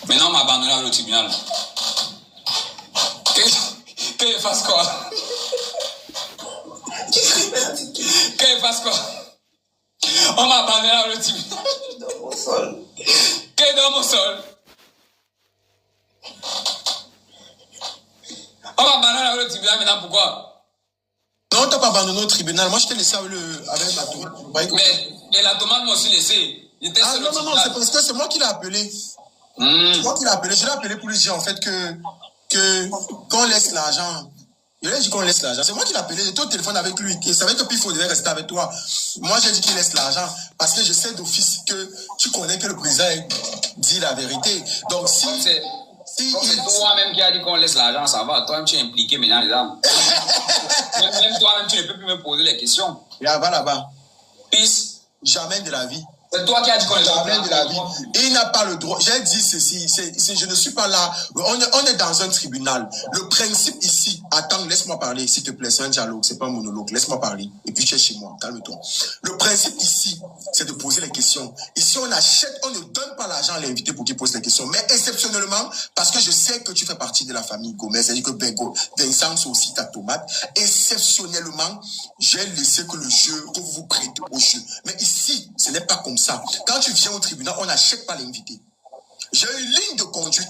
Maintenant, on m'a abandonné au tribunal. Qu'il fasse quoi? Qu'il fasse quoi? On m'a abandonné au tribunal. Au sol. Qu'il dorme au sol. On m'a abandonné au tribunal maintenant, pourquoi? Non, on t'a pas abandonné au tribunal. Moi, je t'ai laissé avec la tomate. Mais et la tomate m'a aussi laissé. Ah non, c'est parce que c'est moi qui l'ai appelé. C'est moi qui l'ai appelé. Je l'ai appelé pour lui dire en fait qu'on laisse l'argent. Je lui ai dit qu'on laisse l'argent. C'est moi qui l'ai appelé. J'étais au téléphone avec lui. Il savait que Pifo devait rester avec toi. Moi, j'ai dit qu'il laisse l'argent parce que je sais d'office que tu connais que le président dit la vérité. Donc, si c'est toi-même qui a dit qu'on laisse l'argent, ça va. Toi-même, tu es impliqué maintenant, les dames. Même toi-même, tu ne peux plus me poser les questions. Là-bas. Peace. Jamais de la vie. C'est toi qui as dit qu'on laisse l'argent de la vie. Et il n'a pas le droit. J'ai dit ceci. Je ne suis pas là. On est dans un tribunal. Le principe ici. Attends, laisse-moi parler, s'il te plaît. C'est un dialogue, c'est pas un monologue. Laisse-moi parler. Et puis tu es chez moi. Calme-toi. Le principe ici, c'est de poser les questions. Ici, on achète, on ne donne pas l'argent à l'invité pour qu'il pose les questions. Mais exceptionnellement, parce que je sais que tu fais partie de la famille Gomez, c'est-à-dire que Vincent aussi ta tomate. Exceptionnellement, j'ai laissé que le jeu, que vous vous prêtez au jeu. Mais ici, ce n'est pas comme ça. Quand tu viens au tribunal, on n'achète pas l'invité. J'ai une ligne de conduite.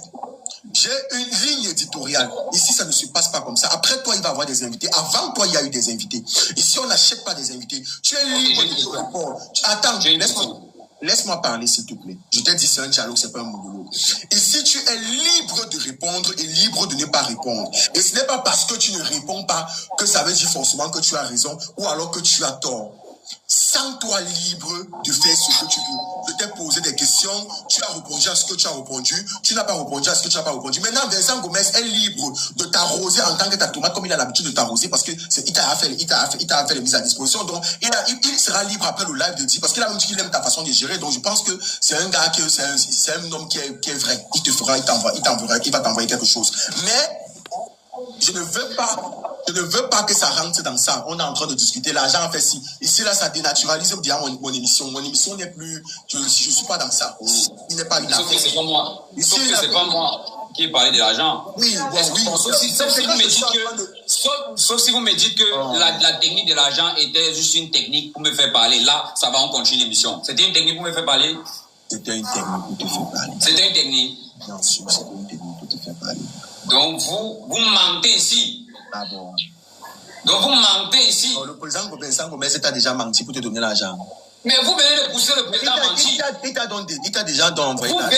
J'ai une ligne éditoriale. Ici, ça ne se passe pas comme ça. Après toi, il va y avoir des invités. Avant toi, il y a eu des invités. Ici, on n'achète pas des invités. Tu es libre de répondre. Attends, laisse-moi parler, s'il te plaît. Je t'ai dit, c'est un dialogue, c'est pas un monologue. Ici, tu es libre de répondre et libre de ne pas répondre. Et ce n'est pas parce que tu ne réponds pas que ça veut dire forcément que tu as raison ou alors que tu as tort. Sens-toi libre de faire ce que tu veux. Je t'ai posé des questions, tu as répondu à ce que tu as répondu, tu n'as pas répondu à ce que tu n'as pas répondu. Maintenant, Vincent Gomez est libre de t'arroser en tant que ta tomate, comme il a l'habitude de t'arroser, parce que il t'a fait les mises à disposition. Donc, il sera libre après le live de dire, parce qu'il a même dit qu'il aime ta façon de gérer. Donc, je pense que c'est un gars c'est un homme qui est vrai. Il va t'envoyer quelque chose. Mais, je ne veux pas que ça rentre dans ça. On est en train de discuter. L'argent en fait si. Ici, là, ça dénaturalise bien mon émission. Mon émission n'est plus. Je ne suis pas dans ça. Il n'est pas une affaire. Sauf que c'est pas moi. Sauf que c'est pas moi qui ai parlé de l'argent. Oui, oui. Sauf si vous me dites que la technique de l'argent était juste une technique pour me faire parler. Là, ça va, on continue l'émission. C'était une technique pour me faire parler. C'était une technique pour te faire parler. C'était une technique. Bien sûr, c'était une technique pour te faire parler. Donc, vous mentez ici. Ah bon? Donc, vous mentez ici. Le président Gomez t'a déjà menti pour te donner l'argent. Mais vous venez de pousser le président à mentir. Il t'a déjà envoyé l'argent.